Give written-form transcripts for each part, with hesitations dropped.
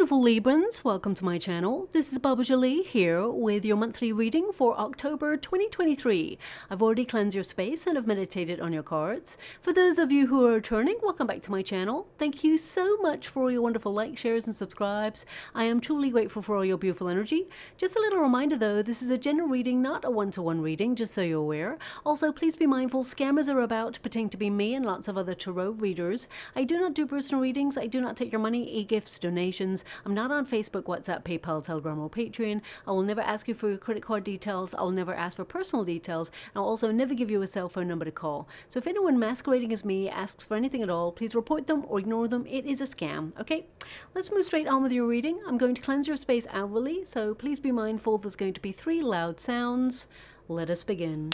beautiful Librans, welcome to my channel. This is Baba Jolie here with your monthly reading for October 2023. I've already cleansed your space and have meditated on your cards. For those of you who are returning, welcome back to my channel. Thank you so much for all your wonderful likes, shares and subscribes. I am truly grateful for all your beautiful energy. Just a little reminder though, this is a general reading, not a one-to-one reading, just so you're aware. Also, please be mindful, scammers are about, pretending to be me and lots of other tarot readers. I do not do personal readings. I do not take your money, e-gifts, donations. I'm not on Facebook, WhatsApp, PayPal, Telegram, or Patreon. I will never ask you for your credit card details. I'll never ask for personal details. I'll also never give you a cell phone number to call. So if anyone masquerading as me asks for anything at all, please report them or ignore them. It is a scam, okay? Let's move straight on with your reading. I'm going to cleanse your space outwardly, so please be mindful there's going to be 3 loud sounds. Let us begin.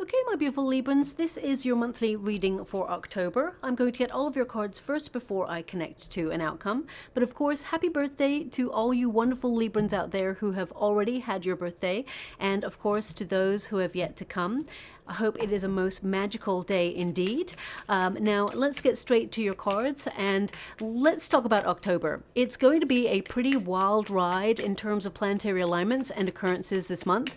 Okay, my beautiful Librans, this is your monthly reading for October. I'm going to get all of your cards first before I connect to an outcome. But of course, happy birthday to all you wonderful Librans out there who have already had your birthday. And of course, to those who have yet to come. I hope it is a most magical day indeed. Now, let's get straight to your cards and let's talk about October. It's going to be a pretty wild ride in terms of planetary alignments and occurrences this month.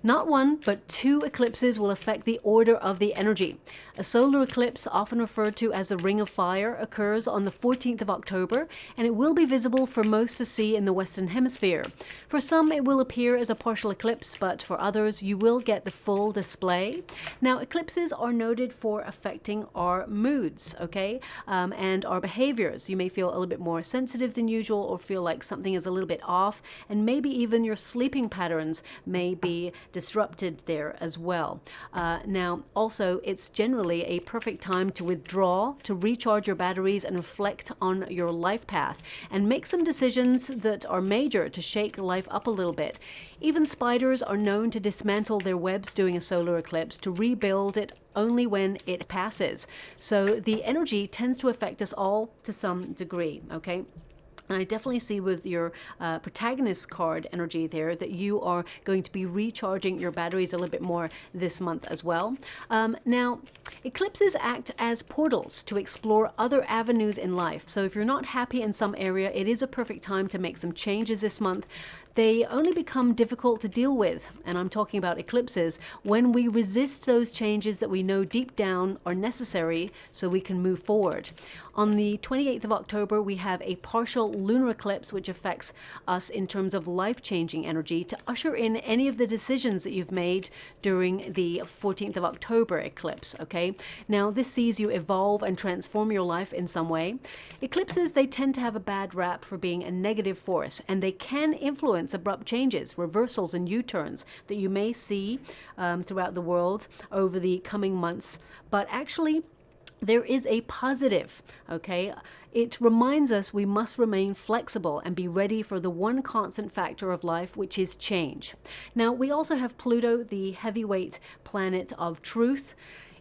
Not one, but 2 eclipses will affect the order of the energy. A solar eclipse, often referred to as the Ring of Fire, occurs on the 14th of October, and it will be visible for most to see in the Western Hemisphere. For some, it will appear as a partial eclipse, but for others, you will get the full display. Now, eclipses are noted for affecting our moods, okay, and our behaviors. You may feel a little bit more sensitive than usual or feel like something is a little bit off, and maybe even your sleeping patterns may be disrupted there as well. Now, also, it's generally a perfect time to withdraw, to recharge your batteries and reflect on your life path and make some decisions that are major to shake life up a little bit. Even spiders are known to dismantle their webs during a solar eclipse to rebuild it only when it passes. So the energy tends to affect us all to some degree, okay? And I definitely see with your protagonist card energy there that you are going to be recharging your batteries a little bit more this month as well. Now, eclipses act as portals to explore other avenues in life. So if you're not happy in some area, it is a perfect time to make some changes this month. They only become difficult to deal with, and I'm talking about eclipses, when we resist those changes that we know deep down are necessary so we can move forward. On the 28th of October, we have a partial lunar eclipse which affects us in terms of life-changing energy to usher in any of the decisions that you've made during the 14th of October eclipse, okay? Now, this sees you evolve and transform your life in some way. Eclipses, they tend to have a bad rap for being a negative force, and they can influence abrupt changes, reversals and U-turns that you may see throughout the world over the coming months. But actually, there is a positive, okay? It reminds us we must remain flexible and be ready for the one constant factor of life, which is change. Now, we also have Pluto, the heavyweight planet of truth.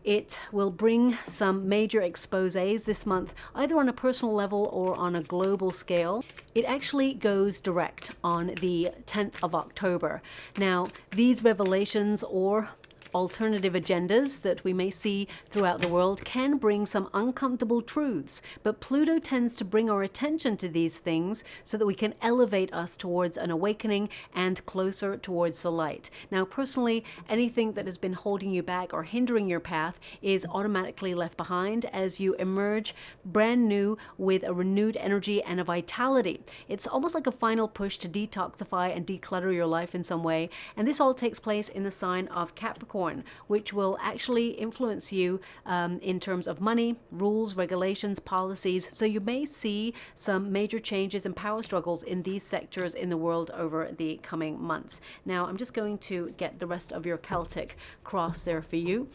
It will bring some major exposés this month, either on a personal level or on a global scale. It actually goes direct on the 10th of October. Now, these revelations or alternative agendas that we may see throughout the world can bring some uncomfortable truths, but Pluto tends to bring our attention to these things so that we can elevate us towards an awakening and closer towards the light. Now, personally, anything that has been holding you back or hindering your path is automatically left behind as you emerge brand new with a renewed energy and a vitality. It's almost like a final push to detoxify and declutter your life in some way, and this all takes place in the sign of Capricorn, which will actually influence you in terms of money, rules, regulations, policies. So you may see some major changes and power struggles in these sectors in the world over the coming months. Now, I'm just going to get the rest of your Celtic cross there for you.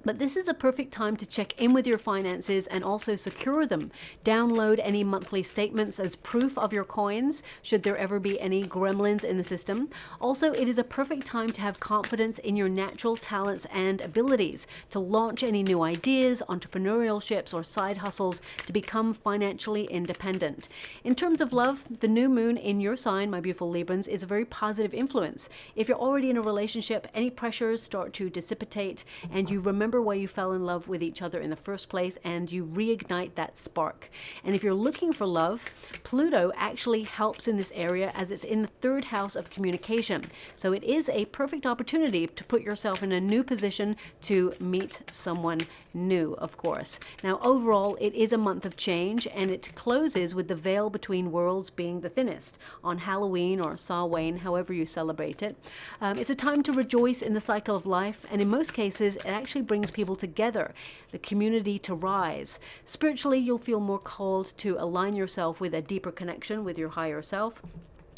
But this is a perfect time to check in with your finances and also secure them. Download any monthly statements as proof of your coins, should there ever be any gremlins in the system. Also, it is a perfect time to have confidence in your natural talents and abilities, to launch any new ideas, entrepreneurialships, or side hustles to become financially independent. In terms of love, the new moon in your sign, my beautiful Librans, is a very positive influence. If you're already in a relationship, any pressures start to dissipate and you remember why you fell in love with each other in the first place, and you reignite that spark. And if you're looking for love, Pluto actually helps in this area as it's in the third house of communication. So it is a perfect opportunity to put yourself in a new position to meet someone new, of course. Now, overall, it is a month of change, and it closes with the veil between worlds being the thinnest on Halloween or Samhain, however you celebrate it. It's a time to rejoice in the cycle of life, and in most cases, it actually brings people together, the community to rise. Spiritually, you'll feel more called to align yourself with a deeper connection with your higher self.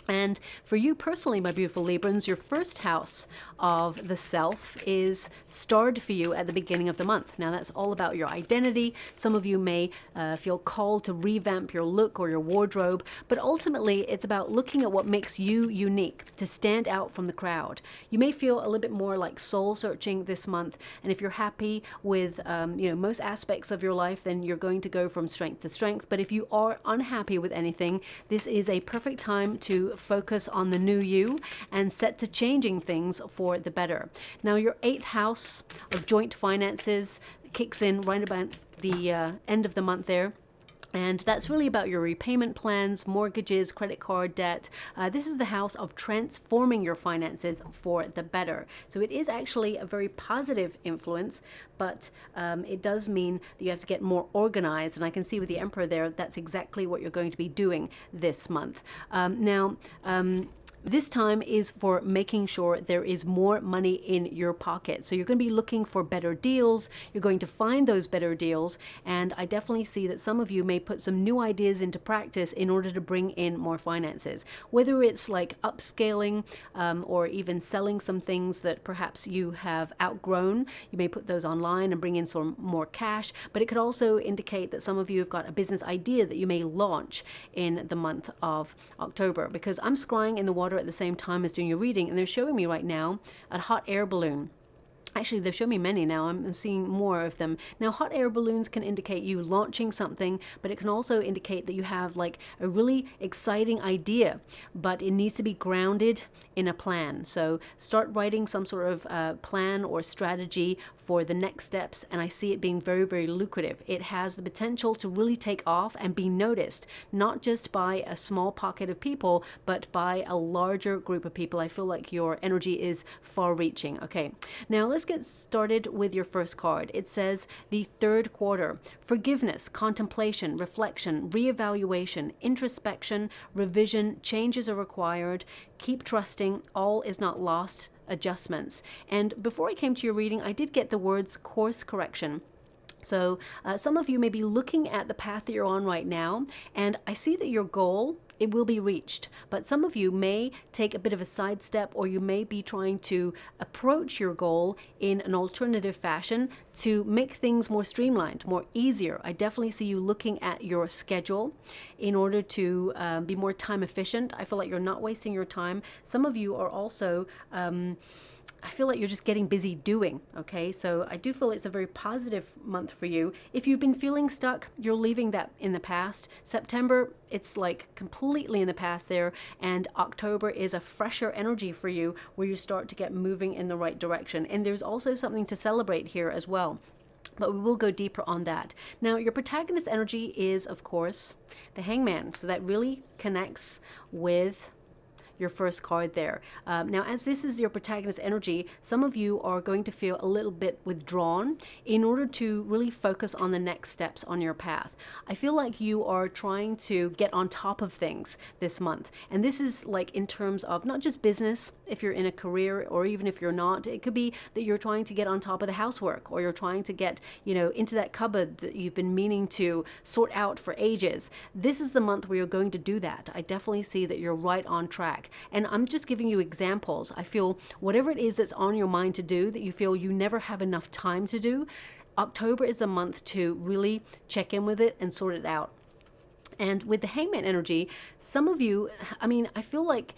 And for you personally, my beautiful Librans, your first house of the self is starred for you at the beginning of the month. Now, that's all about your identity. Some of you may feel called to revamp your look or your wardrobe, but ultimately it's about looking at what makes you unique, to stand out from the crowd. You may feel a little bit more like soul searching this month, and if you're happy with most aspects of your life, then you're going to go from strength to strength. But if you are unhappy with anything, this is a perfect time to focus on the new you and set to changing things for the better. Now, your 8th house of joint finances kicks in right about the end of the month there. And that's really about your repayment plans, mortgages, credit card debt. This is the house of transforming your finances for the better. So it is actually a very positive influence, but it does mean that you have to get more organized. And I can see with the Emperor there, that's exactly what you're going to be doing this month. This time is for making sure there is more money in your pocket. So you're going to be looking for better deals. You're going to find those better deals. And I definitely see that some of you may put some new ideas into practice in order to bring in more finances. Whether it's like upscaling or even selling some things that perhaps you have outgrown. You may put those online and bring in some more cash. But it could also indicate that some of you have got a business idea that you may launch in the month of October. Because I'm scrying in the water at the same time as doing your reading, and they're showing me right now a hot air balloon. Actually, they've shown me many now. I'm seeing more of them. Now, hot air balloons can indicate you launching something, but it can also indicate that you have like a really exciting idea, but it needs to be grounded in a plan. So start writing some sort of plan or strategy for the next steps, and I see it being very, very lucrative. It has the potential to really take off and be noticed, not just by a small pocket of people, but by a larger group of people. I feel like your energy is far-reaching. Okay, now let's get started with your first card. It says the third quarter: forgiveness, contemplation, reflection, reevaluation, introspection, revision, changes are required, keep trusting, all is not lost, adjustments. And before I came to your reading, I did get the words course correction. So some of you may be looking at the path that you're on right now, and I see that your goal, it will be reached. But some of you may take a bit of a sidestep, or you may be trying to approach your goal in an alternative fashion to make things more streamlined, more easier. I definitely see you looking at your schedule in order to be more time efficient. I feel like you're not wasting your time. Some of you are also I feel like you're just getting busy doing, okay? So I do feel it's a very positive month for you. If you've been feeling stuck, you're leaving that in the past. September, it's like completely in the past there, and October is a fresher energy for you where you start to get moving in the right direction. And there's also something to celebrate here as well. But we will go deeper on that. Now, your protagonist energy is, of course, the Hangman. So that really connects with your first card there. Now, as this is your protagonist energy, some of you are going to feel a little bit withdrawn in order to really focus on the next steps on your path. I feel like you are trying to get on top of things this month. And this is like in terms of not just business, if you're in a career, or even if you're not. It could be that you're trying to get on top of the housework, or you're trying to get, into that cupboard that you've been meaning to sort out for ages. This is the month where you're going to do that. I definitely see that you're right on track. And I'm just giving you examples. I feel whatever it is that's on your mind to do that you feel you never have enough time to do, October is a month to really check in with it and sort it out. And with the Hangman energy, some of you, I mean, I feel like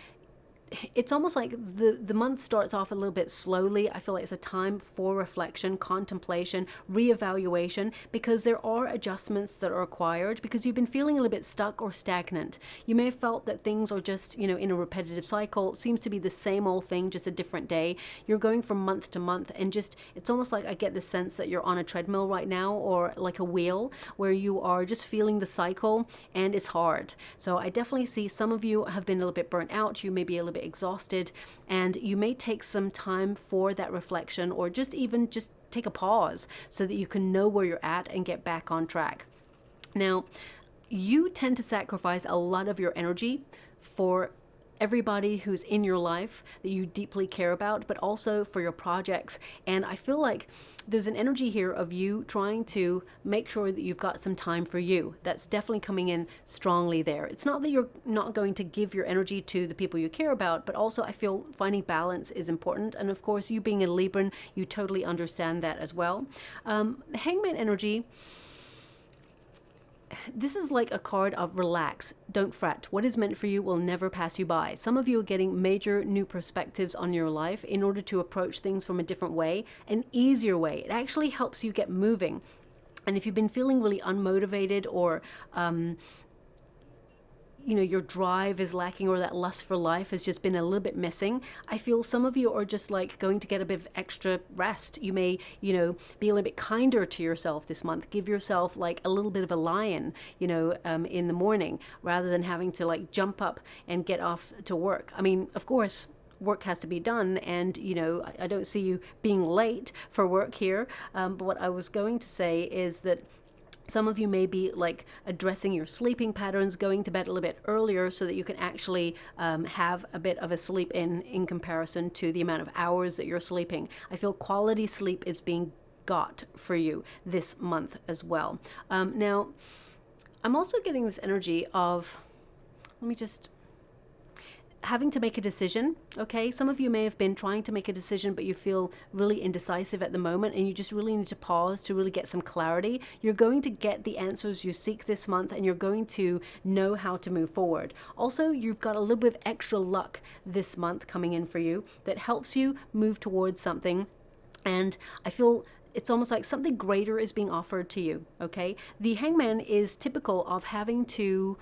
it's almost like the month starts off a little bit slowly. I feel like it's a time for reflection, contemplation, reevaluation, because there are adjustments that are required because you've been feeling a little bit stuck or stagnant. You may have felt that things are just, you know, in a repetitive cycle. It seems to be the same old thing, just a different day. You're going from month to month, and just, it's almost like I get the sense that you're on a treadmill right now, or like a wheel where you are just feeling the cycle, and it's hard. So I definitely see some of you have been a little bit burnt out. You may be a little bit exhausted, and you may take some time for that reflection, or just even just take a pause so that you can know where you're at and get back on track. Now, you tend to sacrifice a lot of your energy for everybody who's in your life that you deeply care about, but also for your projects. And I feel like there's an energy here of you trying to make sure that you've got some time for you. That's definitely coming in strongly there. It's not that you're not going to give your energy to the people you care about, but also I feel finding balance is important. And of course, you being a Libran, you totally understand that as well. Hangman energy, this is like a card of relax, don't fret. What is meant for you will never pass you by. Some of you are getting major new perspectives on your life in order to approach things from a different way, an easier way. It actually helps you get moving. And if you've been feeling really unmotivated, or you know, your drive is lacking, or that lust for life has just been a little bit missing, I feel some of you are just like going to get a bit of extra rest. You may, you know, be a little bit kinder to yourself this month. Give yourself like a little bit of a lion, you know, in the morning, rather than having to like jump up and get off to work. I mean, of course, work has to be done, and you know, I don't see you being late for work here, but what I was going to say is that some of you may be like addressing your sleeping patterns, going to bed a little bit earlier so that you can actually have a bit of a sleep in comparison to the amount of hours that you're sleeping. I feel quality sleep is being got for you this month as well. Now, I'm also getting this energy of, let me just, having to make a decision. Okay, some of you may have been trying to make a decision, but you feel really indecisive at the moment, and you just really need to pause to really get some clarity. You're going to get the answers you seek this month, and you're going to know how to move forward. Also, you've got a little bit of extra luck this month coming in for you that helps you move towards something, and I feel it's almost like something greater is being offered to you. Okay, the Hangman is typical of having to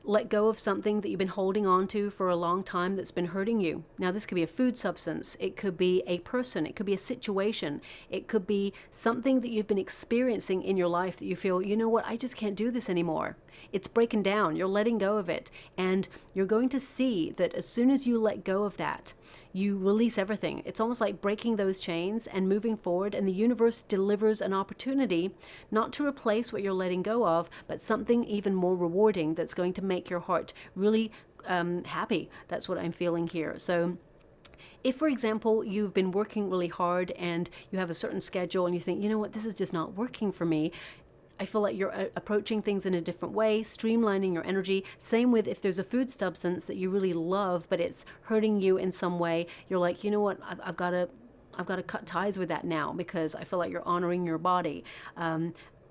let go of something that you've been holding on to for a long time that's been hurting you. Now, this could be a food substance, it could be a person, it could be a situation, it could be something that you've been experiencing in your life that you feel, you know what, I just can't do this anymore. It's breaking down, you're letting go of it, and you're going to see that as soon as you let go of that, you release everything. It's almost like breaking those chains and moving forward, and the universe delivers an opportunity not to replace what you're letting go of, but something even more rewarding that's going to make your heart really happy. That's what I'm feeling here. So if, for example, you've been working really hard and you have a certain schedule and you think, you know what, this is just not working for me, I feel like you're approaching things in a different way, streamlining your energy. Same with if there's a food substance that you really love, but it's hurting you in some way, you're like, you know what, I've got to cut ties with that now, because I feel like you're honoring your body.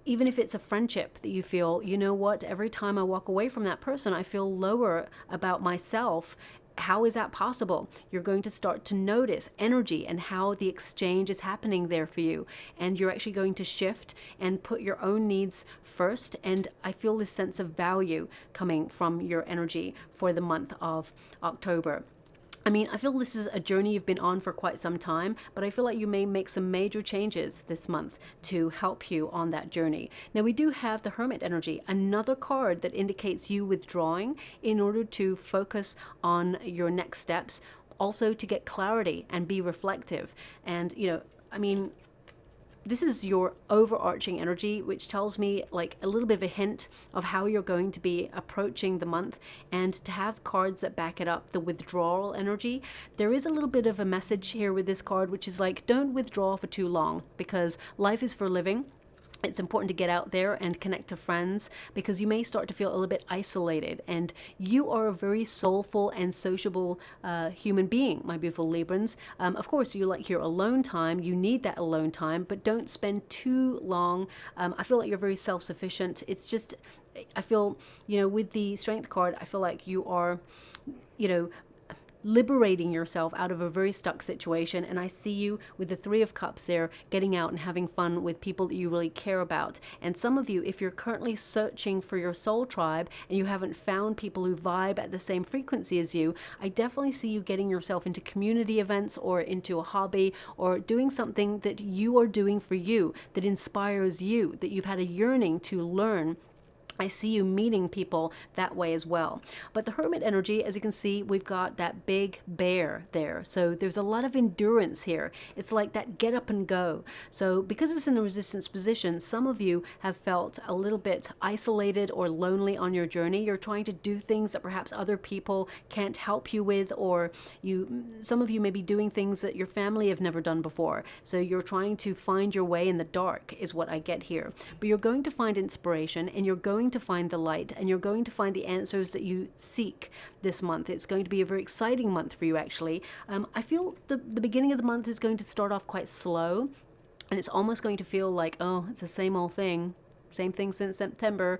Even if it's a friendship that you feel, you know what, every time I walk away from that person, I feel lower about myself. How is that possible? You're going to start to notice energy and how the exchange is happening there for you. And you're actually going to shift and put your own needs first. And I feel this sense of value coming from your energy for the month of October. I mean, I feel this is a journey you've been on for quite some time, but I feel like you may make some major changes this month to help you on that journey. Now, we do have the Hermit energy, another card that indicates you withdrawing in order to focus on your next steps, also to get clarity and be reflective. And, you know, I mean, this is your overarching energy, which tells me like a little bit of a hint of how you're going to be approaching the month. And to have cards that back it up, the withdrawal energy, there is a little bit of a message here with this card, which is like, don't withdraw for too long, because life is for living. It's important to get out there and connect to friends, because you may start to feel a little bit isolated. And you are a very soulful and sociable human being, my beautiful Librans. Of course, you like your alone time. You need that alone time, but don't spend too long. I feel like you're very self-sufficient. It's just, I feel, with the Strength card, I feel like you are, liberating yourself out of a very stuck situation. And I see you with the Three of Cups there, getting out and having fun with people that you really care about. And some of you, if you're currently searching for your soul tribe and you haven't found people who vibe at the same frequency as you, I definitely see you getting yourself into community events or into a hobby, or doing something that you are doing for you, that inspires you, that you've had a yearning to learn. I see you meeting people that way as well. But the Hermit energy, as you can see, we've got that big bear there. So there's a lot of endurance here. It's like that get up and go. So because it's in the resistance position, some of you have felt a little bit isolated or lonely on your journey. You're trying to do things that perhaps other people can't help you with, or some of you may be doing things that your family have never done before. So you're trying to find your way in the dark is what I get here. But you're going to find inspiration, and you're going to find the light, and you're going to find the answers that you seek this month. It's going to be a very exciting month for you, actually. I feel the beginning of the month is going to start off quite slow, and it's almost going to feel like, oh, it's the same old thing, same thing since September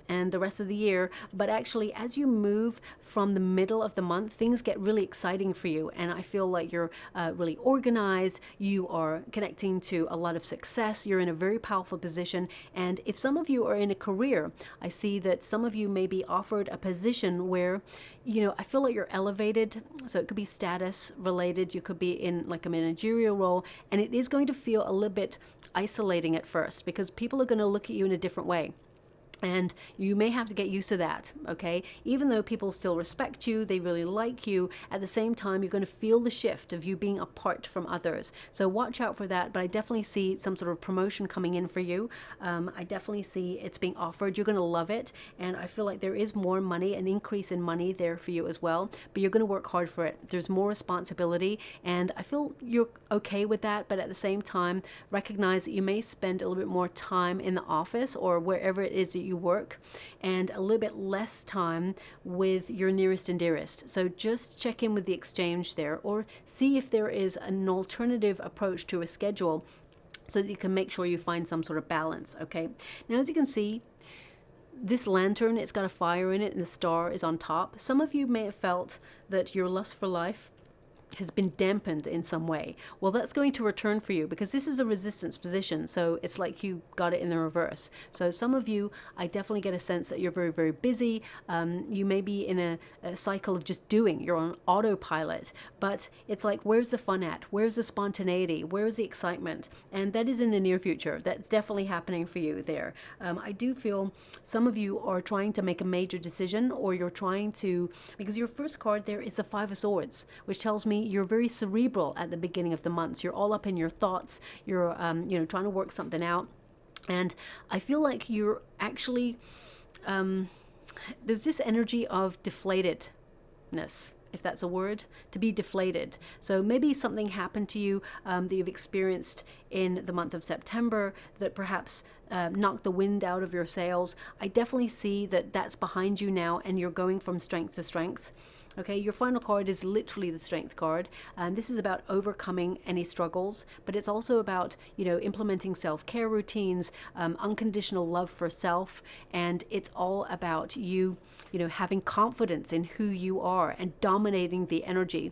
and the rest of the year. But actually, as you move from the middle of the month, things get really exciting for you. And I feel like you're really organized. You are connecting to a lot of success. You're in a very powerful position. And if some of you are in a career, I see that some of you may be offered a position where, I feel like you're elevated. So it could be status related. You could be in like a managerial role. And it is going to feel a little bit isolating at first, because people are going to look at you in a different way. And you may have to get used to that, okay? Even though people still respect you, they really like you, at the same time, you're going to feel the shift of you being apart from others. So watch out for that. But I definitely see some sort of promotion coming in for you. I definitely see it's being offered. You're going to love it. And I feel like there is more money, an increase in money there for you as well. But you're going to work hard for it. There's more responsibility. And I feel you're okay with that. But at the same time, recognize that you may spend a little bit more time in the office or wherever it is that you work, and a little bit less time with your nearest and dearest. So just check in with the exchange there, or see if there is an alternative approach to a schedule so that you can make sure you find some sort of balance, okay? Now, as you can see, this lantern, it's got a fire in it and the star is on top. Some of you may have felt that your lust for life has been dampened in some way. Well, that's going to return for you, because this is a resistance position. So it's like you got it in the reverse. So some of you, I definitely get a sense that you're very, very busy. You may be in a cycle of just doing. You're on autopilot. But it's like, where's the fun at? Where's the spontaneity? Where's the excitement? And that is in the near future. That's definitely happening for you there. I do feel some of you are trying to make a major decision, or you're trying to, because your first card there is the Five of Swords, which tells me you're very cerebral at the beginning of the month. You're all up in your thoughts. You're, trying to work something out. And I feel like you're actually, there's this energy of deflatedness, if that's a word, to be deflated. So maybe something happened to you that you've experienced in the month of September that perhaps knocked the wind out of your sails. I definitely see that that's behind you now, and you're going from strength to strength. Okay, your final card is literally the Strength card, and this is about overcoming any struggles, but it's also about, implementing self-care routines, unconditional love for self, and it's all about you, having confidence in who you are and dominating the energy.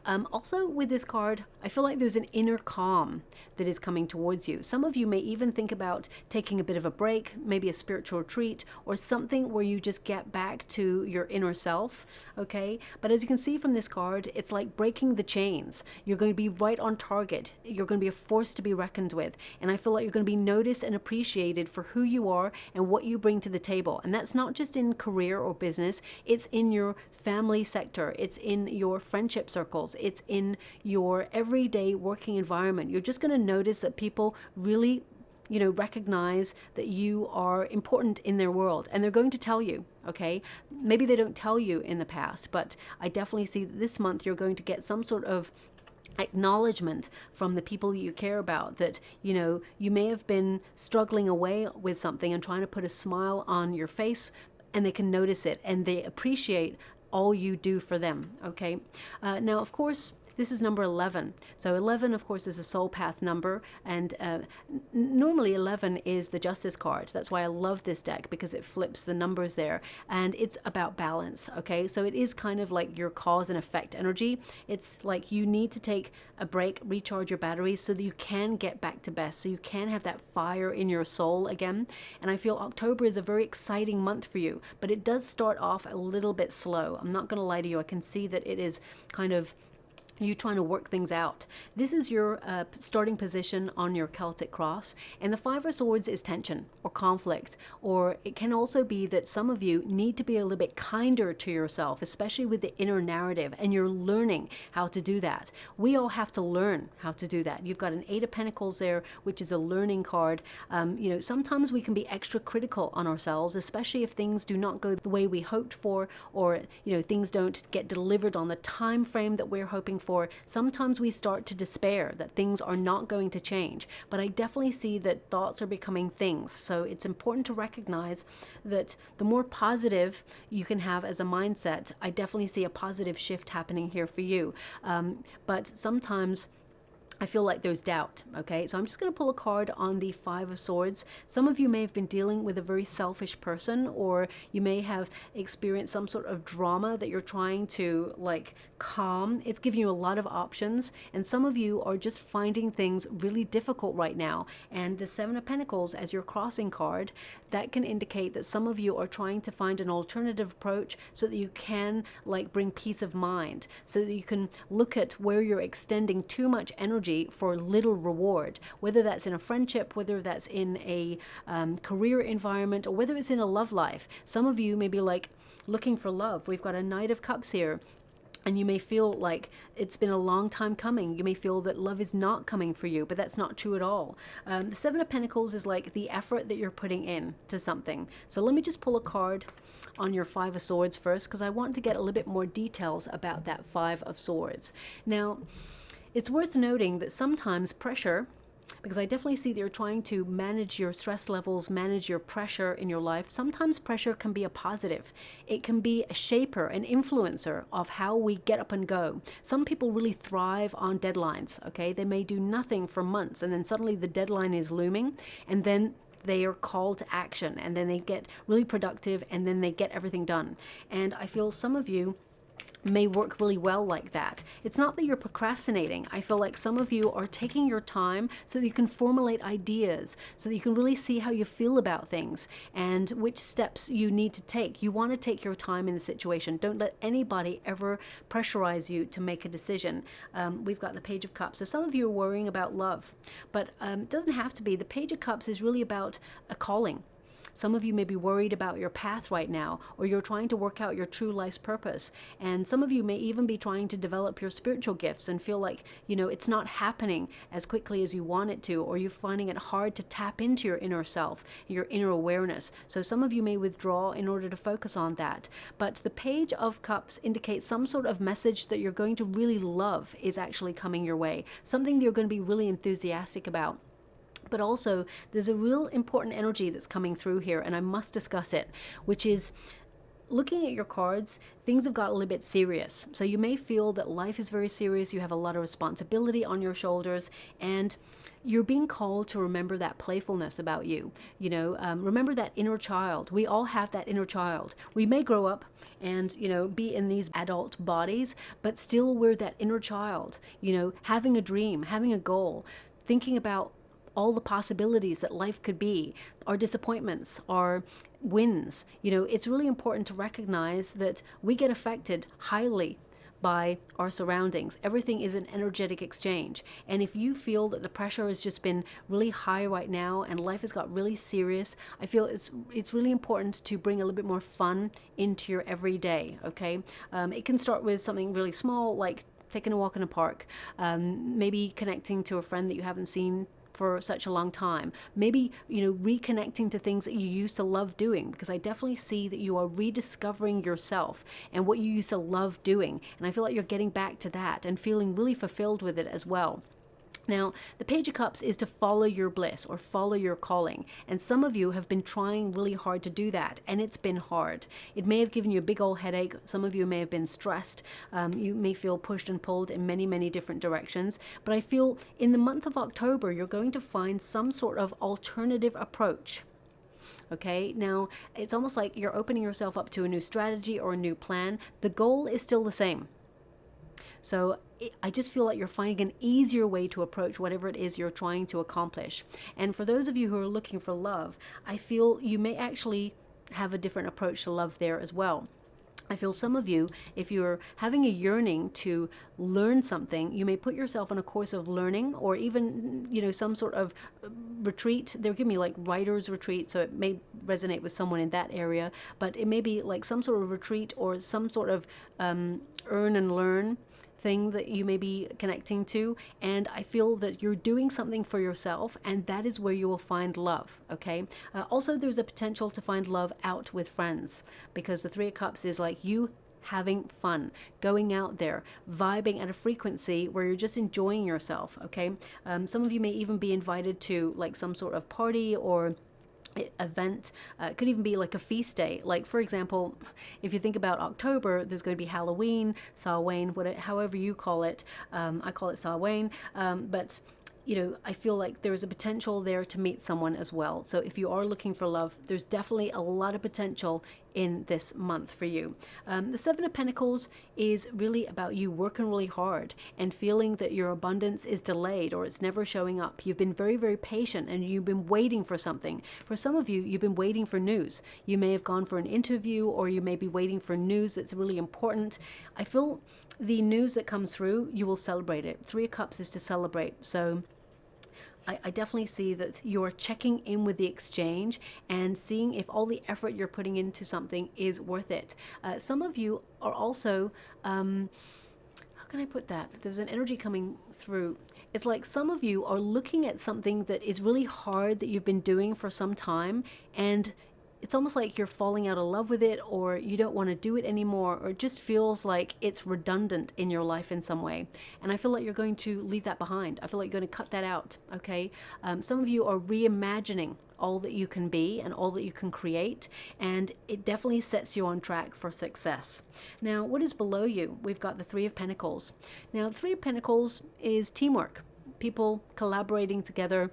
Also with this card, I feel like there's an inner calm that is coming towards you. Some of you may even think about taking a bit of a break, maybe a spiritual retreat, or something where you just get back to your inner self, okay? But as you can see from this card, it's like breaking the chains. You're going to be right on target. You're going to be a force to be reckoned with. And I feel like you're going to be noticed and appreciated for who you are and what you bring to the table. And that's not just in career or business, it's in your family sector, it's in your friendship circles, it's in your everyday working environment. You're just going to notice that people really, recognize that you are important in their world, and they're going to tell you, okay? Maybe they don't tell you in the past, but I definitely see that this month you're going to get some sort of acknowledgement from the people you care about that, you know, you may have been struggling away with something and trying to put a smile on your face, and they can notice it and they appreciate all you do for them. Okay. Now, of course, this is number 11. So 11, of course, is a soul path number. And normally 11 is the justice card. That's why I love this deck, because it flips the numbers there. And it's about balance, okay? So it is kind of like your cause and effect energy. It's like you need to take a break, recharge your batteries so that you can get back to best, so you can have that fire in your soul again. And I feel October is a very exciting month for you, but it does start off a little bit slow. I'm not going to lie to you. I can see that it is kind of you trying to work things out. This is your starting position on your Celtic cross, and the Five of Swords is tension or conflict, or it can also be that some of you need to be a little bit kinder to yourself, especially with the inner narrative, and you're learning how to do that. We all have to learn how to do that. You've got an Eight of Pentacles there, which is a learning card. You know, sometimes we can be extra critical on ourselves, especially if things do not go the way we hoped for, or, you know, things don't get delivered on the time frame that we're hoping for. Sometimes we start to despair that things are not going to change, but I definitely see that thoughts are becoming things. So it's important to recognize that the more positive you can have as a mindset, I definitely see a positive shift happening here for you. But sometimes I feel like there's doubt, okay? So I'm just going to pull a card on the Five of Swords. Some of you may have been dealing with a very selfish person, or you may have experienced some sort of drama that you're trying to like calm. It's giving you a lot of options, and some of you are just finding things really difficult right now. And the Seven of Pentacles as your crossing card, that can indicate that some of you are trying to find an alternative approach so that you can like bring peace of mind, so that you can look at where you're extending too much energy for little reward, whether that's in a friendship, whether that's in a career environment, or whether it's in a love life. Some of you may be like looking for love. We've got a Knight of Cups here, and you may feel like it's been a long time coming. You may feel that love is not coming for you, but that's not true at all. The Seven of Pentacles is like the effort that you're putting in to something. So let me just pull a card on your Five of Swords first, because I want to get a little bit more details about that Five of Swords. Now, it's worth noting that sometimes pressure, because I definitely see that you're trying to manage your stress levels, manage your pressure in your life. Sometimes pressure can be a positive. It can be a shaper, an influencer of how we get up and go. Some people really thrive on deadlines, okay? They may do nothing for months, and then suddenly the deadline is looming, and then they are called to action, and then they get really productive, and then they get everything done. And I feel some of you may work really well like that. It's not that you're procrastinating. I feel like some of you are taking your time so that you can formulate ideas, so that you can really see how you feel about things and which steps you need to take. You want to take your time in the situation. Don't let anybody ever pressurize you to make a decision. We've got the Page of Cups. So some of you are worrying about love, but it doesn't have to be. The Page of Cups is really about a calling. Some of you may be worried about your path right now, or you're trying to work out your true life's purpose. And some of you may even be trying to develop your spiritual gifts and feel like, you know, it's not happening as quickly as you want it to, or you're finding it hard to tap into your inner self, your inner awareness. So some of you may withdraw in order to focus on that. But the Page of Cups indicates some sort of message that you're going to really love is actually coming your way, something that you're going to be really enthusiastic about. But also, there's a real important energy that's coming through here, and I must discuss it, which is looking at your cards, things have got a little bit serious. So you may feel that life is very serious, you have a lot of responsibility on your shoulders, and you're being called to remember that playfulness about you. You know, remember that inner child. We all have that inner child. We may grow up and, you know, be in these adult bodies, but still we're that inner child, you know, having a dream, having a goal, thinking about all the possibilities that life could be, our disappointments, our wins. You know, it's really important to recognize that we get affected highly by our surroundings. Everything is an energetic exchange. And if you feel that the pressure has just been really high right now and life has got really serious, I feel it's really important to bring a little bit more fun into your everyday, okay? It can start with something really small, like taking a walk in a park, maybe connecting to a friend that you haven't seen for such a long time. Maybe, reconnecting to things that you used to love doing, because I definitely see that you are rediscovering yourself and what you used to love doing. And I feel like you're getting back to that and feeling really fulfilled with it as well. Now, the Page of Cups is to follow your bliss or follow your calling. And some of you have been trying really hard to do that, and it's been hard. It may have given you a big old headache. Some of you may have been stressed. You may feel pushed and pulled in many, many different directions. But I feel in the month of October, you're going to find some sort of alternative approach. Okay, now it's almost like you're opening yourself up to a new strategy or a new plan. The goal is still the same. So I just feel like you're finding an easier way to approach whatever it is you're trying to accomplish. And for those of you who are looking for love, I feel you may actually have a different approach to love there as well. I feel some of you, if you're having a yearning to learn something, you may put yourself on a course of learning, or even, some sort of retreat. They're giving me like writer's retreat, so it may resonate with someone in that area, but it may be like some sort of retreat or some sort of earn and learn thing that you may be connecting to. And I feel that you're doing something for yourself, and that is where you will find love. Okay, also there's a potential to find love out with friends, because the Three of Cups is like you having fun, going out there, vibing at a frequency where you're just enjoying yourself. Okay, some of you may even be invited to like some sort of party or event. It could even be like a feast day. Like, for example, if you think about October, there's going to be Halloween, Samhain, however you call it. I call it Samhain, but I feel like there's a potential there to meet someone as well. So if you are looking for love, there's definitely a lot of potential in this month for you. The Seven of Pentacles is really about you working really hard and feeling that your abundance is delayed or it's never showing up. You've been very, very patient and you've been waiting for something. For some of you, you've been waiting for news. You may have gone for an interview, or you may be waiting for news that's really important. I feel the news that comes through, you will celebrate it. Three of Cups is to celebrate. So I definitely see that you're checking in with the exchange and seeing if all the effort you're putting into something is worth it. Some of you are also, how can I put that? There's an energy coming through. It's like some of you are looking at something that is really hard that you've been doing for some time, and it's almost like you're falling out of love with it, or you don't want to do it anymore, or it just feels like it's redundant in your life in some way. And I feel like you're going to leave that behind. I feel like you're going to cut that out, okay? Some of you are reimagining all that you can be and all that you can create, and it definitely sets you on track for success. Now, what is below you? We've got the Three of Pentacles. Now, the Three of Pentacles is teamwork, people collaborating together,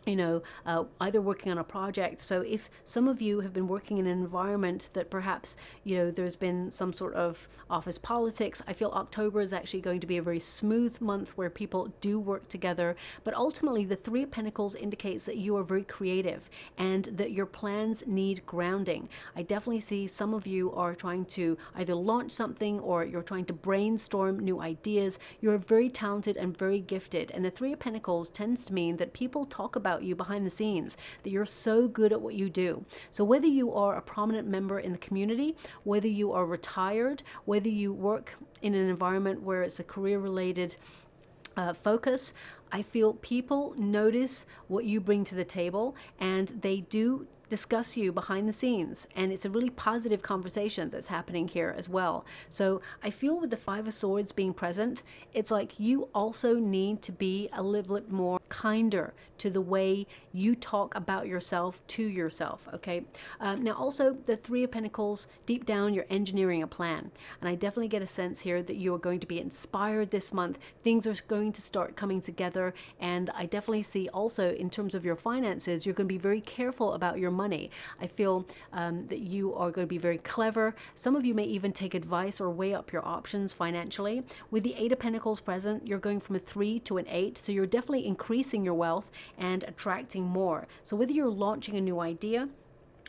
either working on a project. So if some of you have been working in an environment that perhaps, there's been some sort of office politics, I feel October is actually going to be a very smooth month where people do work together. But ultimately, the Three of Pentacles indicates that you are very creative and that your plans need grounding. I definitely see some of you are trying to either launch something, or you're trying to brainstorm new ideas. You're very talented and very gifted. And the Three of Pentacles tends to mean that people talk about you behind the scenes, that you're so good at what you do. So whether you are a prominent member in the community, whether you are retired, whether you work in an environment where it's a career-related focus, I feel people notice what you bring to the table, and they do discuss you behind the scenes, and it's a really positive conversation that's happening here as well. So I feel with the Five of Swords being present, it's like you also need to be a little bit more kinder to the way you talk about yourself to yourself, okay? Now also the Three of Pentacles, deep down you're engineering a plan, and I definitely get a sense here that you are going to be inspired this month. Things are going to start coming together, and I definitely see also in terms of your finances, you're going to be very careful about your money. I feel that you are going to be very clever. Some of you may even take advice or weigh up your options financially. With the Eight of Pentacles present, you're going from a 3 to an 8, so you're definitely increasing your wealth and attracting more. So whether you're launching a new idea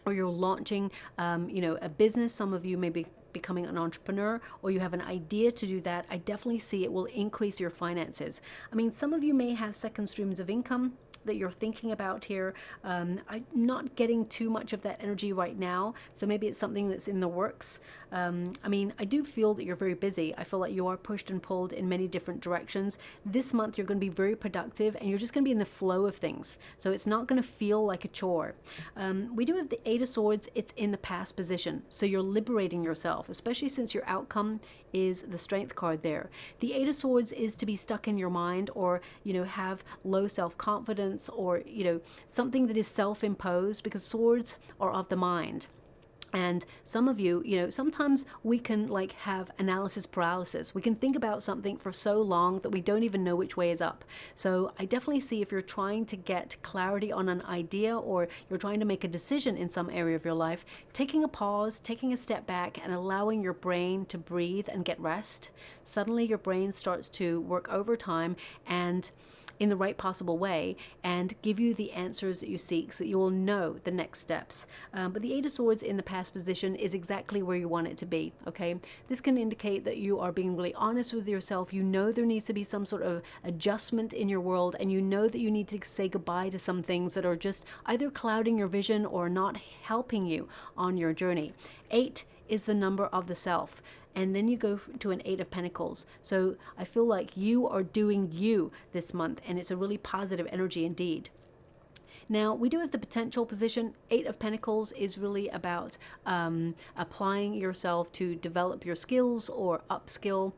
or you're launching a business, some of you may be becoming an entrepreneur, or you have an idea to do that, I definitely see it will increase your finances. I mean, some of you may have second streams of income. that you're thinking about here. I'm not getting too much of that energy right now, so maybe it's something that's in the works. I mean, I do feel that you're very busy. I feel like you are pushed and pulled in many different directions. This month you're going to be very productive, and you're just going to be in the flow of things, so it's not going to feel like a chore. We do have the Eight of Swords. It's in the past position, so you're liberating yourself, especially since your outcome is the Strength card there. The Eight of Swords is to be stuck in your mind, or have low self-confidence, or something that is self-imposed, because swords are of the mind. And some of you, sometimes we can like have analysis paralysis. We can think about something for so long that we don't even know which way is up. So I definitely see, if you're trying to get clarity on an idea, or you're trying to make a decision in some area of your life, taking a pause, taking a step back, and allowing your brain to breathe and get rest. Suddenly your brain starts to work overtime and in the right possible way, and give you the answers that you seek, so you will know the next steps. But the Eight of Swords in the past position is exactly where you want it to be, okay? This can indicate that you are being really honest with yourself. You know there needs to be some sort of adjustment in your world, and you know that you need to say goodbye to some things that are just either clouding your vision or not helping you on your journey. 8 is the number of the self. And then you go to an Eight of Pentacles. So I feel like you are doing you this month, and it's a really positive energy indeed. Now, we do have the potential position. Eight of Pentacles is really about applying yourself to develop your skills or upskill.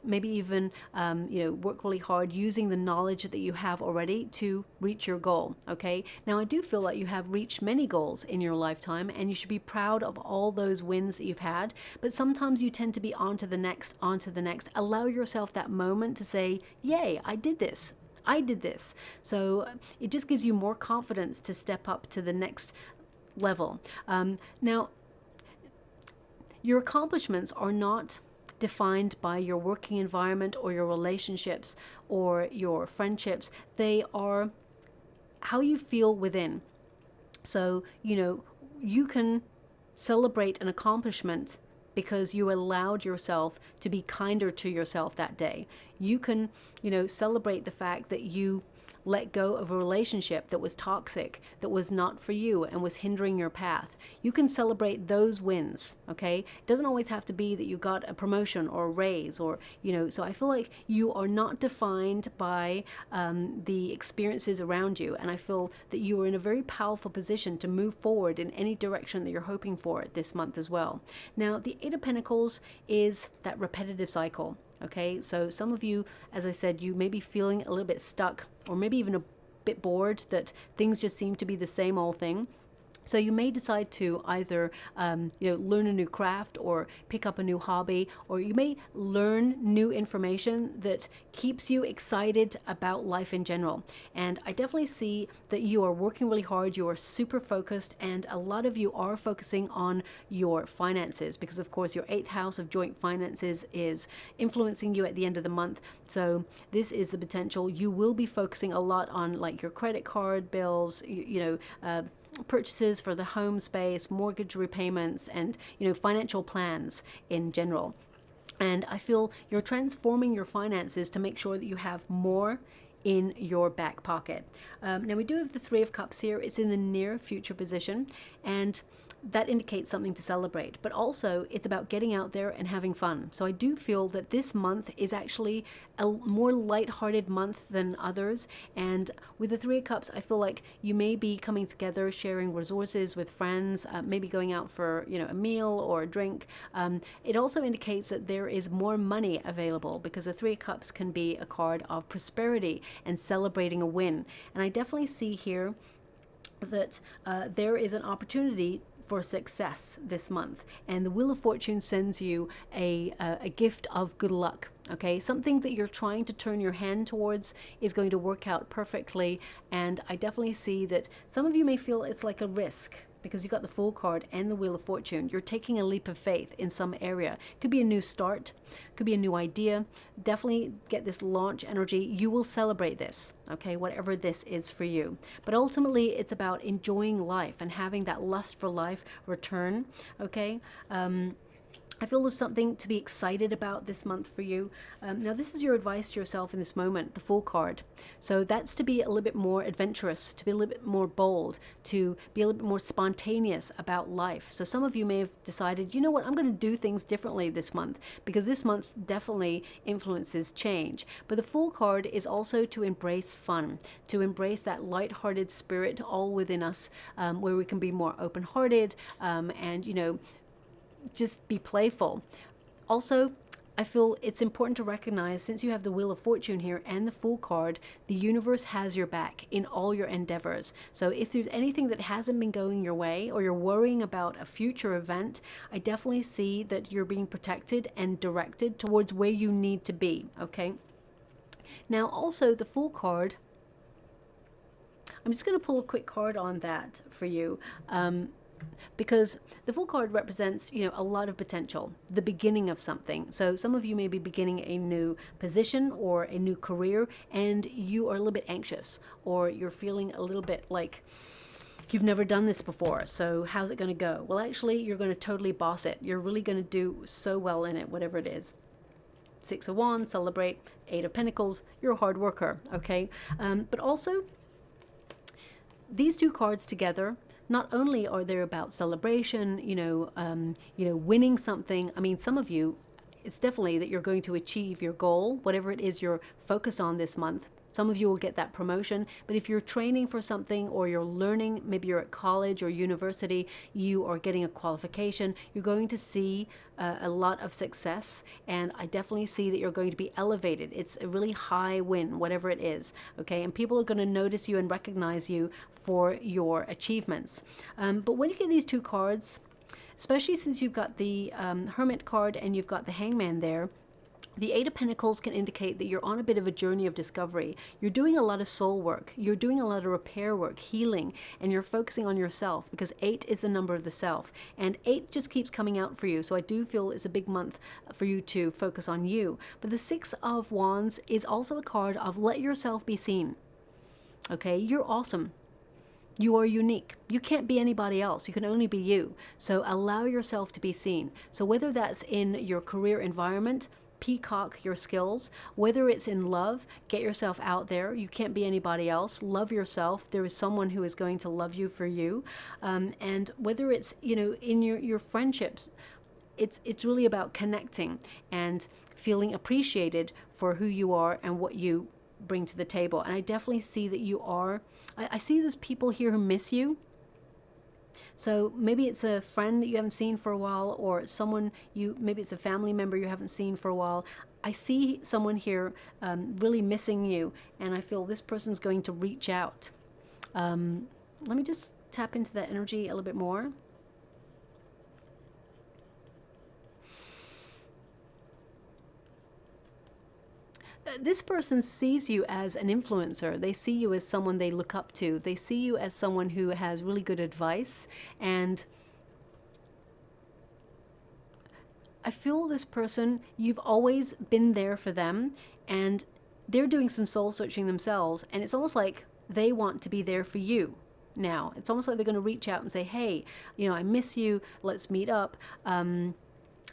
Maybe even, work really hard using the knowledge that you have already to reach your goal, okay? Now, I do feel like you have reached many goals in your lifetime, and you should be proud of all those wins that you've had, but sometimes you tend to be on to the next, on to the next. Allow yourself that moment to say, yay, I did this. I did this. So it just gives you more confidence to step up to the next level. Now, your accomplishments are not defined by your working environment or your relationships or your friendships. They are how you feel within. So, you can celebrate an accomplishment because you allowed yourself to be kinder to yourself that day. You can, celebrate the fact that you let go of a relationship that was toxic, that was not for you and was hindering your path. You can celebrate those wins, okay? It doesn't always have to be that you got a promotion or a raise, or, so I feel like you are not defined by the experiences around you. And I feel that you are in a very powerful position to move forward in any direction that you're hoping for this month as well. Now, the Eight of Pentacles is that repetitive cycle. Okay, so some of you, as I said, you may be feeling a little bit stuck, or maybe even a bit bored, that things just seem to be the same old thing. So you may decide to either, learn a new craft, or pick up a new hobby, or you may learn new information that keeps you excited about life in general. And I definitely see that you are working really hard. You are super focused, and a lot of you are focusing on your finances, because of course your 8th house of joint finances is influencing you at the end of the month. So this is the potential. You will be focusing a lot on like your credit card bills, purchases for the home space, mortgage repayments, and financial plans in general. And I feel you're transforming your finances to make sure that you have more in your back pocket. Now we do have the Three of Cups here. It's in the near future position, and that indicates something to celebrate, but also it's about getting out there and having fun. So I do feel that this month is actually a more light-hearted month than others. And with the Three of Cups, I feel like you may be coming together, sharing resources with friends, maybe going out for a meal or a drink. It also indicates that there is more money available, because the Three of Cups can be a card of prosperity and celebrating a win. And I definitely see here that there is an opportunity for success this month, and the Wheel of Fortune sends you a gift of good luck. Okay, something that you're trying to turn your hand towards is going to work out perfectly. And I definitely see that some of you may feel it's like a risk, because you got the Fool card and the Wheel of Fortune. You're taking a leap of faith in some area. Could be a new start, could be a new idea. Definitely get this launch energy. You will celebrate this, okay, whatever this is for you. But ultimately, it's about enjoying life and having that lust for life return, okay? I feel there's something to be excited about this month for you. Now, this is your advice to yourself in this moment, the Fool card. So that's to be a little bit more adventurous, to be a little bit more bold, to be a little bit more spontaneous about life. So some of you may have decided, you know what, I'm going to do things differently this month, because this month definitely influences change. But the Fool card is also to embrace fun, to embrace that light-hearted spirit all within us, where we can be more open-hearted and, you know, just be playful. Also, I feel it's important to recognize, since you have the Wheel of Fortune here and the Fool card, the universe has your back in all your endeavors. So if there's anything that hasn't been going your way, or you're worrying about a future event, I definitely see that you're being protected and directed towards where you need to be, okay? Now, also the Fool card, I'm just going to pull a quick card on that for you. Because the Fool card represents, you know, a lot of potential, the beginning of something. So some of you may be beginning a new position or a new career, and you are a little bit anxious, or you're feeling a little bit like you've never done this before. So how's it going to go? Well, actually, you're going to totally boss it. You're really going to do so well in it, whatever it is. 6 of Wands, celebrate. 8 of Pentacles, you're a hard worker, okay? But also, these two cards together, not only are they about celebration, winning something. I mean, some of you, it's definitely that you're going to achieve your goal, whatever it is you're focused on this month. Some of you will get that promotion, but if you're training for something, or you're learning, maybe you're at college or university, you are getting a qualification, you're going to see a lot of success, and I definitely see that you're going to be elevated. It's a really high win, whatever it is, okay? And people are going to notice you and recognize you for your achievements. But when you get these two cards, especially since you've got the Hermit card and you've got the Hangman there, the 8 of Pentacles can indicate that you're on a bit of a journey of discovery. You're doing a lot of soul work. You're doing a lot of repair work, healing, and you're focusing on yourself, because 8 is the number of the self. And 8 just keeps coming out for you. So I do feel it's a big month for you to focus on you. But the 6 of Wands is also a card of let yourself be seen. Okay, you're awesome. You are unique. You can't be anybody else. You can only be you. So allow yourself to be seen. So whether that's in your career environment, peacock your skills, whether it's in love, get yourself out there. You can't be anybody else. Love yourself. There is someone who is going to love you for you. And whether it's, in your friendships, it's really about connecting and feeling appreciated for who you are and what you bring to the table. And I definitely see that you are. I see there's people here who miss you. So maybe it's a friend that you haven't seen for a while, or someone maybe it's a family member you haven't seen for a while. I see someone here really missing you, and I feel this person's going to reach out. Let me just tap into that energy a little bit more. This person sees you as an influencer. They see you as someone they look up to. They see you as someone who has really good advice. And I feel this person, you've always been there for them, and they're doing some soul searching themselves. And it's almost like they want to be there for you now. It's almost like they're going to reach out and say, hey, I miss you. Let's meet up.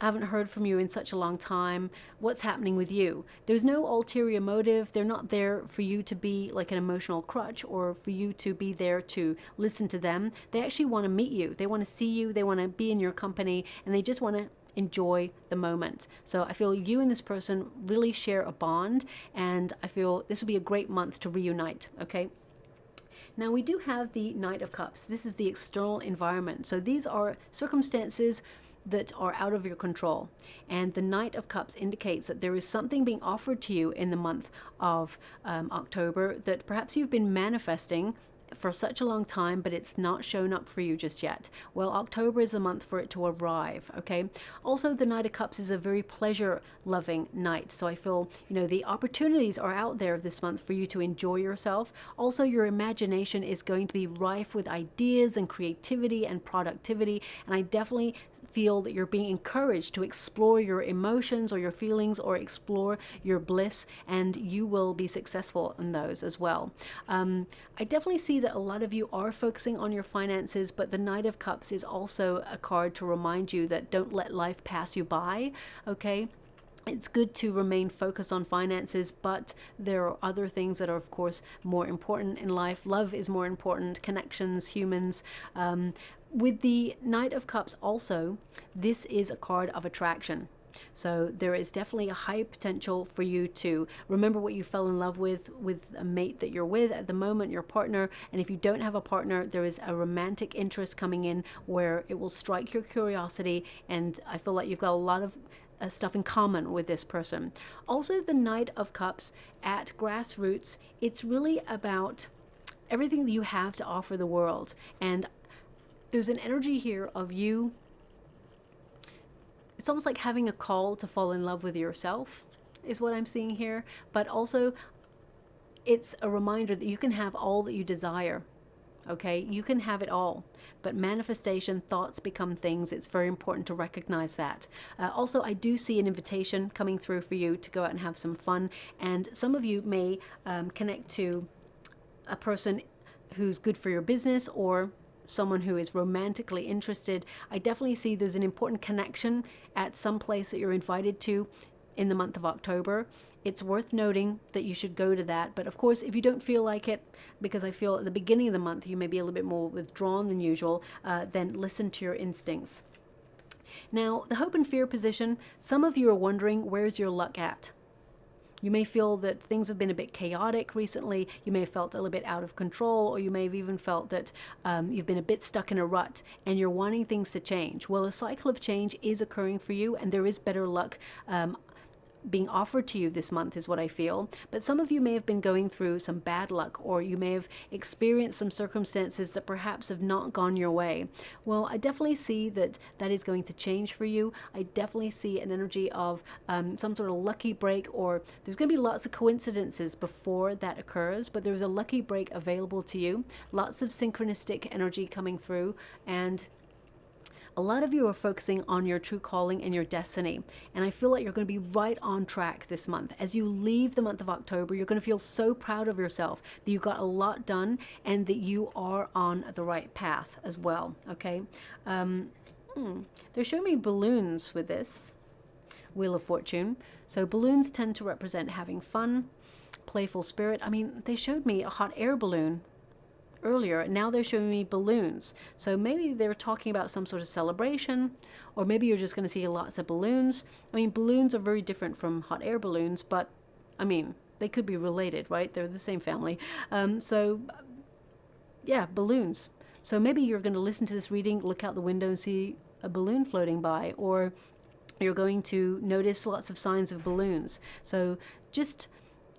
I haven't heard from you in such a long time. What's happening with you? There's no ulterior motive. They're not there for you to be like an emotional crutch, or for you to be there to listen to them. They actually want to meet you. They want to see you. They want to be in your company, and they just want to enjoy the moment. So I feel you and this person really share a bond, and I feel this will be a great month to reunite, okay? Now we do have the Knight of Cups. This is the external environment. So these are circumstances that are out of your control. And the Knight of Cups indicates that there is something being offered to you in the month of October that perhaps you've been manifesting for such a long time, but it's not shown up for you just yet. Well, October is the month for it to arrive, okay? Also, the Knight of Cups is a very pleasure-loving night. So I feel, the opportunities are out there this month for you to enjoy yourself. Also, your imagination is going to be rife with ideas and creativity and productivity. And I definitely feel that you're being encouraged to explore your emotions or your feelings or explore your bliss, and you will be successful in those as well. I definitely see that a lot of you are focusing on your finances, but the Knight of Cups is also a card to remind you that don't let life pass you by, okay? It's good to remain focused on finances, but there are other things that are, of course, more important in life. Love is more important, connections, humans. With the Knight of Cups also, this is a card of attraction. So there is definitely a high potential for you to remember what you fell in love with a mate that you're with at the moment, your partner. And if you don't have a partner, there is a romantic interest coming in where it will strike your curiosity. And I feel like you've got a lot of stuff in common with this person. Also, the Knight of Cups at grassroots, it's really about everything that you have to offer the world. And there's an energy here of you. It's almost like having a call to fall in love with yourself is what I'm seeing here. But also, it's a reminder that you can have all that you desire. Okay, you can have it all, but manifestation, thoughts become things. It's very important to recognize that. Also, I do see an invitation coming through for you to go out and have some fun. And some of you may connect to a person who's good for your business or someone who is romantically interested. I definitely see there's an important connection at some place that you're invited to in the month of October. It's worth noting that you should go to that. But of course, if you don't feel like it, because I feel at the beginning of the month you may be a little bit more withdrawn than usual, then listen to your instincts. Now, the hope and fear position, some of you are wondering, where's your luck at? You may feel that things have been a bit chaotic recently. You may have felt a little bit out of control, or you may have even felt that you've been a bit stuck in a rut and you're wanting things to change. Well, a cycle of change is occurring for you, and there is better luck being offered to you this month is what I feel. But some of you may have been going through some bad luck, or you may have experienced some circumstances that perhaps have not gone your way. Well, I definitely see that that is going to change for you. I definitely see an energy of some sort of lucky break, or there's going to be lots of coincidences before that occurs, but there's a lucky break available to you. Lots of synchronistic energy coming through, and a lot of you are focusing on your true calling and your destiny. And I feel like you're going to be right on track this month. As you leave the month of October, you're going to feel so proud of yourself that you got a lot done and that you are on the right path as well. Okay. They're showing me balloons with this Wheel of Fortune. So balloons tend to represent having fun, playful spirit. I mean, they showed me a hot air balloon earlier. Now they're showing me balloons. So maybe they're talking about some sort of celebration, or maybe you're just going to see lots of balloons. I mean, balloons are very different from hot air balloons, but I mean, they could be related, right? They're the same family. So yeah, balloons. So maybe you're going to listen to this reading, look out the window and see a balloon floating by, or you're going to notice lots of signs of balloons. So just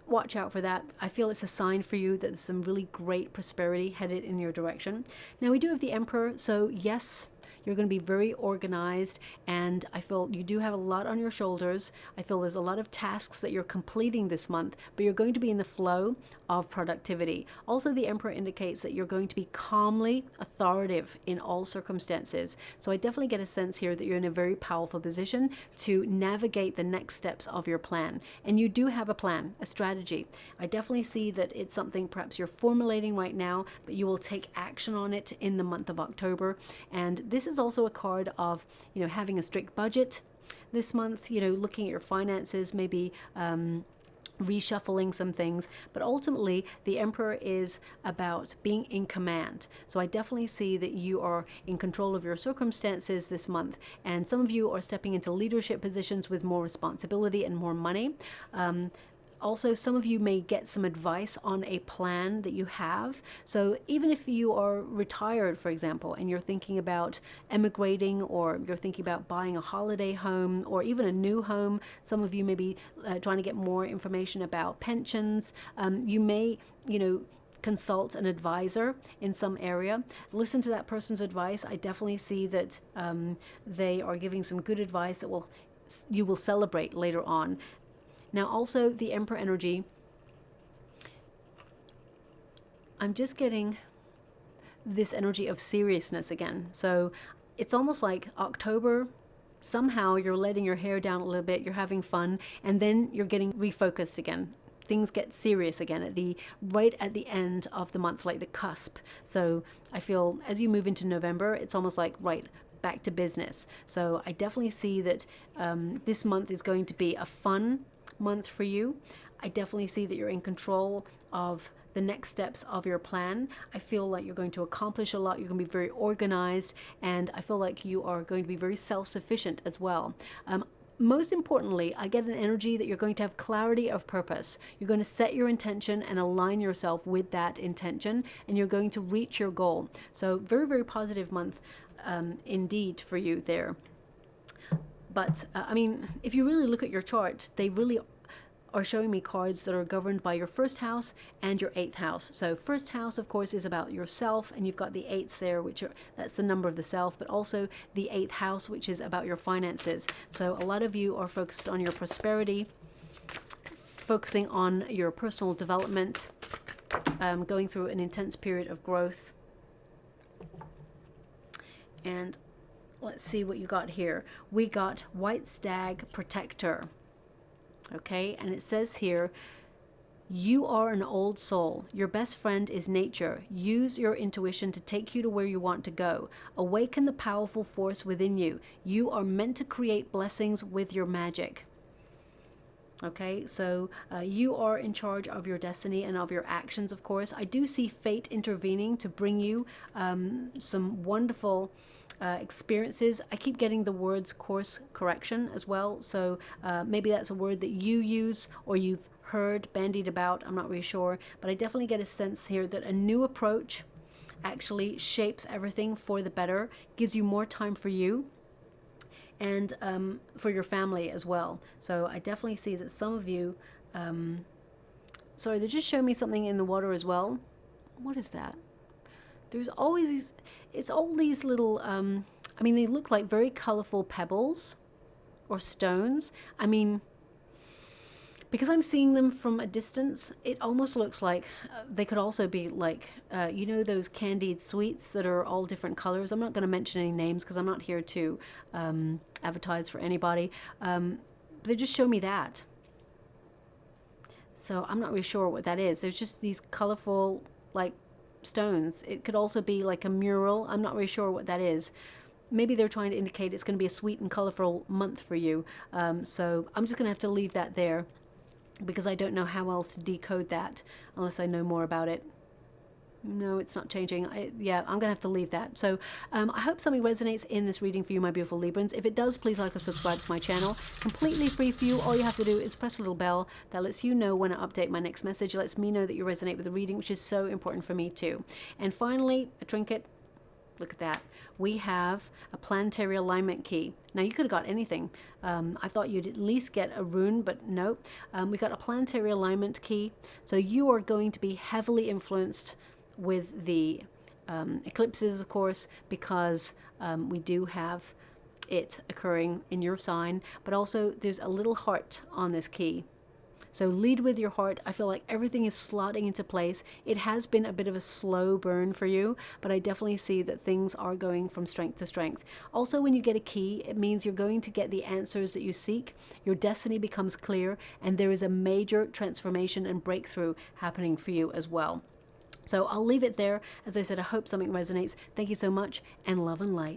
watch out for that. I feel it's a sign for you that there's some really great prosperity headed in your direction. Now we do have the Emperor, so yes, you're going to be very organized, and I feel you do have a lot on your shoulders. I feel there's a lot of tasks that you're completing this month, but you're going to be in the flow of productivity. Also, the Emperor indicates that you're going to be calmly authoritative in all circumstances. So I definitely get a sense here that you're in a very powerful position to navigate the next steps of your plan. And you do have a plan, a strategy. I definitely see that it's something perhaps you're formulating right now, but you will take action on it in the month of October. And this is also a card of, having a strict budget this month, looking at your finances, maybe reshuffling some things. But ultimately, the Emperor is about being in command. So I definitely see that you are in control of your circumstances this month. And some of you are stepping into leadership positions with more responsibility and more money. Also, some of you may get some advice on a plan that you have. So even if you are retired, for example, and you're thinking about emigrating, or you're thinking about buying a holiday home or even a new home, some of you may be trying to get more information about pensions. You may, consult an advisor in some area. Listen to that person's advice. I definitely see that they are giving some good advice that you will celebrate later on. Now also the Emperor energy, I'm just getting this energy of seriousness again. So it's almost like October, somehow you're letting your hair down a little bit, you're having fun, and then you're getting refocused again. Things get serious again at the right at the end of the month, like the cusp. So I feel as you move into November, it's almost like right back to business. So I definitely see that this month is going to be a fun month for you. I definitely see that you're in control of the next steps of your plan. I feel like you're going to accomplish a lot. You're going to be very organized, and I feel like you are going to be very self-sufficient as well. Most importantly, I get an energy that you're going to have clarity of purpose. You're going to set your intention and align yourself with that intention, and you're going to reach your goal. So very, very positive month indeed for you there. But I mean, if you really look at your chart, they really are showing me cards that are governed by your first house and your eighth house. So first house, of course, is about yourself, and you've got the eights there, which are, that's the number of the self, but also the eighth house, which is about your finances. So a lot of you are focused on your prosperity, focusing on your personal development, going through an intense period of growth. And let's see what you got here. We got White Stag Protector. Okay, and it says here, you are an old soul. Your best friend is nature. Use your intuition to take you to where you want to go. Awaken the powerful force within you. You are meant to create blessings with your magic. Okay, so you are in charge of your destiny and of your actions, of course. I do see fate intervening to bring you some wonderful experiences. I keep getting the words course correction as well, so maybe that's a word that you use or you've heard bandied about. I'm not really sure, but I definitely get a sense here that a new approach actually shapes everything for the better, gives you more time for you and for your family as well. So I definitely see that some of you sorry, they just showed me something in the water as well. What is that? There's always these, it's all these little, I mean, they look like very colorful pebbles or stones. I mean, because I'm seeing them from a distance, it almost looks like they could also be like, you know, those candied sweets that are all different colors. I'm not going to mention any names because I'm not here to advertise for anybody. They just show me that. So I'm not really sure what that is. There's just these colorful, like, stones. It could also be like a mural. I'm not really sure what that is. Maybe they're trying to indicate it's going to be a sweet and colorful month for you. So I'm just going to have to leave that there because I don't know how else to decode that unless I know more about it. No, it's not changing. Yeah, I'm going to have to leave that. So I hope something resonates in this reading for you, my beautiful Librans. If it does, please like or subscribe to my channel. Completely free for you. All you have to do is press a little bell that lets you know when I update my next message. It lets me know that you resonate with the reading, which is so important for me too. And finally, a trinket. Look at that. We have a planetary alignment key. Now, you could have got anything. I thought you'd at least get a rune, but no. We got a planetary alignment key. So you are going to be heavily influenced with the eclipses, of course, because we do have it occurring in your sign, but also there's a little heart on this key. So lead with your heart. I feel like everything is slotting into place. It has been a bit of a slow burn for you, but I definitely see that things are going from strength to strength. Also, when you get a key, it means you're going to get the answers that you seek. Your destiny becomes clear, and there is a major transformation and breakthrough happening for you as well. So I'll leave it there. As I said, I hope something resonates. Thank you so much, and love and light.